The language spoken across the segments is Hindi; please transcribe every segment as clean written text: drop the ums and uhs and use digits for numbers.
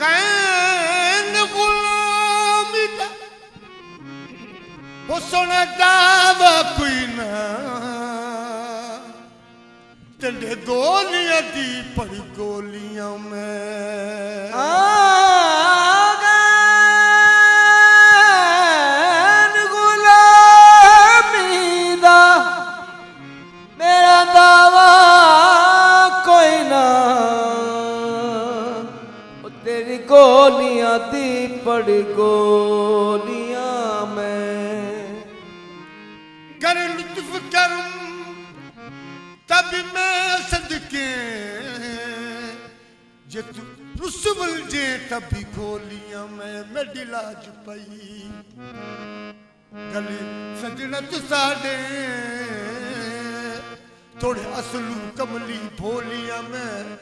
गैन गुलामी दा हुसन दावा कोई ना तेरे गोलियां दी पड़ी गोलियां में गोलियां दी पड़ी गोलियां में कर लुत्फ करूं तब मैं सदके जे तू रुसवल जे तभी गोलियां में मेरी लाज पई गली सजना तू साडे थोड़े असलू कमली भोलियां में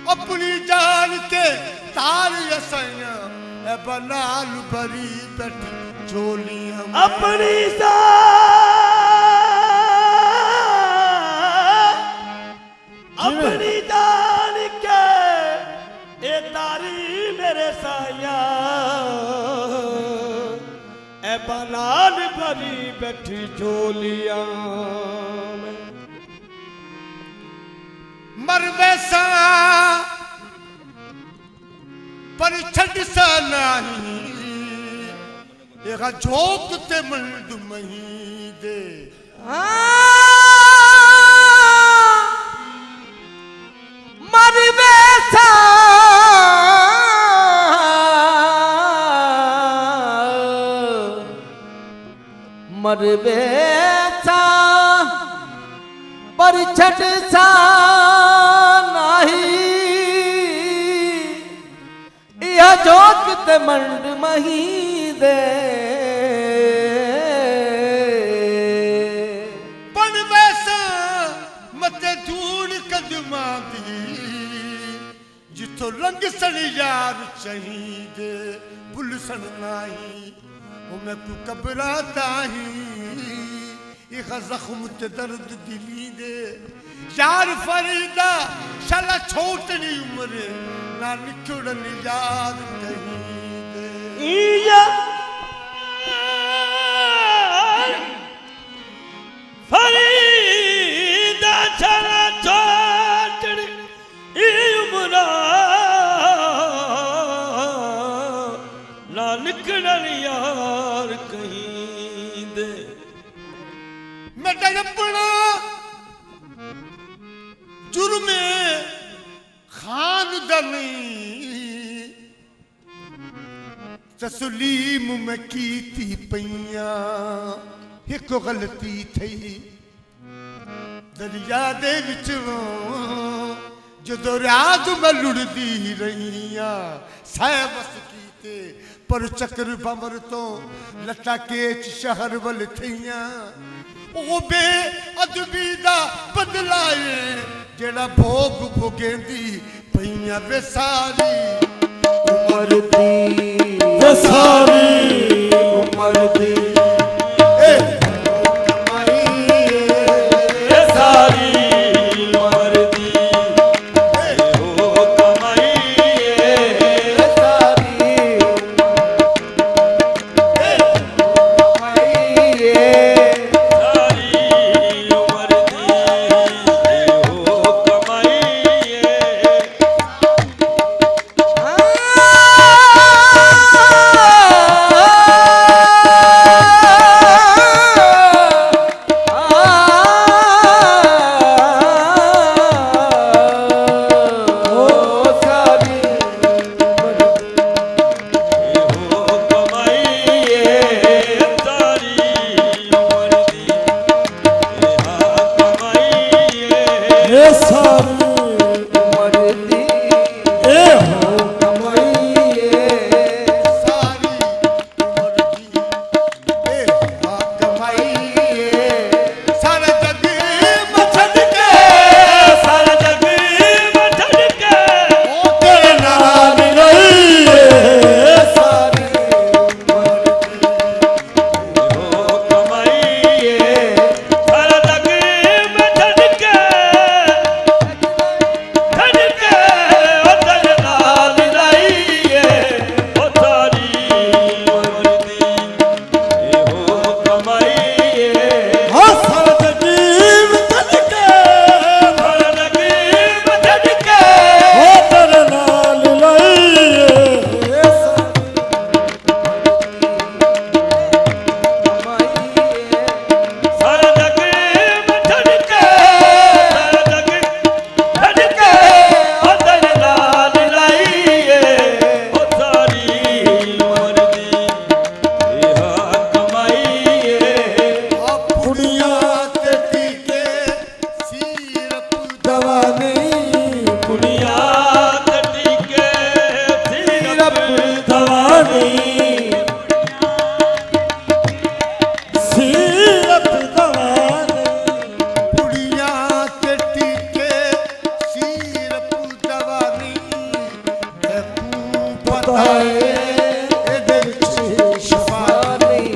अपनी जान के तार यसैया ए बनाल भरी बैठी झोलियां अपनी जान के ए तारी मेरे साया ए बनाल भरी बैठी झोलियां मर वैसा पर छड़ सा नहीं एक झोंक ते मंड मही दे मर वैसा मर वैसा पर छड़ सा जोक ते मंड मही दे पण वैसा मते धूड़ कदमा दी जिथो रंग सण यार चाहिए भुल सण नाही वो मैं तू कबरा ताही एक जख्म ते दर्द दिली दे यार फरीदा शाला छोटनी उम्र ना निकड़न यार कहीं दे फरीदा शाला छोटनी उम्र ना निकड़न यार कहीं दे मैं डरपना जुर्मे खान दनी तस्लीम में कीती पईया एक गलती थी दरिया दे विच जो रात में लुड़दी रहिया सहबस कीते पर चक्र बमर तो लटा केच शहर वल थिया ओ बे अदबी दा बदलाए जेड़ा भोग भोगेंदी पईया बेसारी उमर दी बेसारी उमर दी दवानी सीरत दवानी कुड़ियां ते टीके सीरप दवानी तू बताए ਇਹਦੇ ਵਿੱਚ ਸ਼ਫਾ ਨਹੀਂ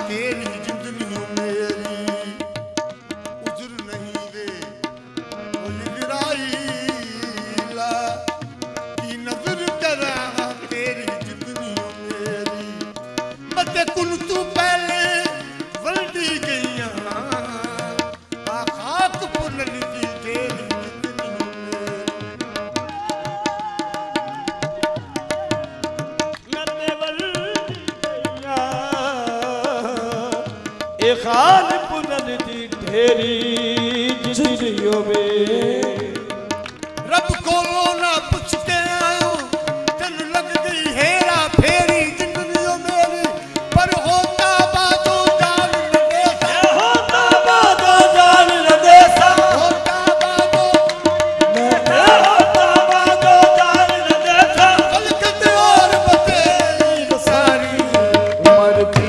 तेरी जिंदगी मेरी उजर नहीं वे इजराइला की नजर करा तेरी जिंदगी मेरी मते कुन तू पहले वल्दी गईया आ खाक पुनल दी तेरी जिंदगी ए खान पुनन दी ढेरी जिंदगियों में रब कोलो ना पुछते आयो तेन लग गई हेरा फेरी जिंदगियों मेरी पर होता बादो जान न देसा होता बादो जान न देसा होता बादो होता बादो जान न देसा कलकत और बतेरी सारी उम्र की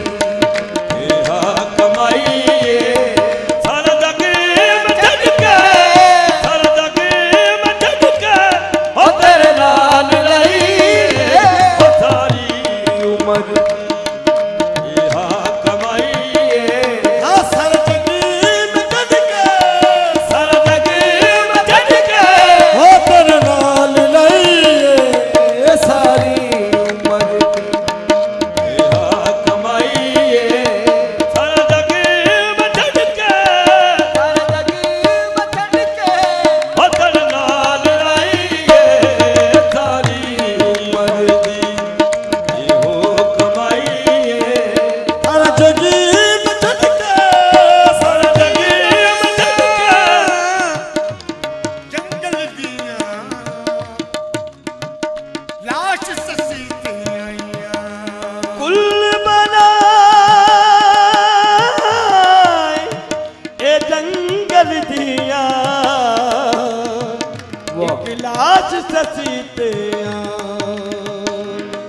लाश ससीते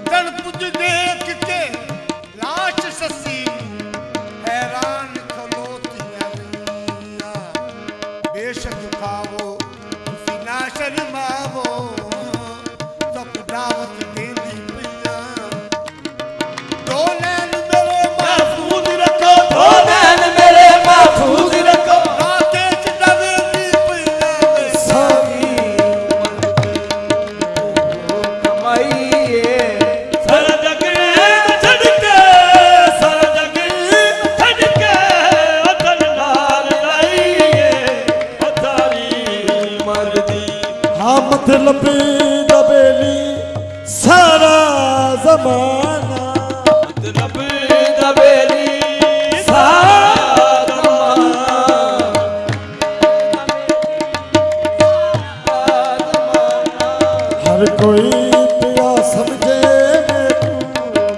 तन पुज देख के लाश ससी हैरान खलोतियां बेशक खावो ना शर्मावो तब दावत देंदी पिया दो नैन मेरे महफूज रखो दो नैन मेरे महफूज रखो राते च दवेंदी पिया सारी मतलब दबेली सारा जमाना मतलब दबेली सारा जमाना हर कोई पिया समझे मैनू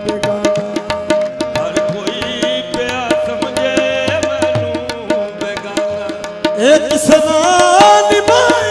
बेगाना हर कोई पिया समझे मैनू बेगाना एक सना निभाई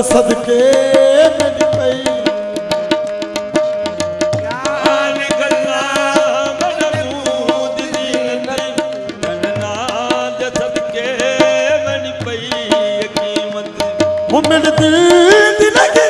दे सदके मेरी पई यान गल्ला मनमूद दी नन्ना दे सदके मैनी पई कीमत वो मेरे दिल दी लगी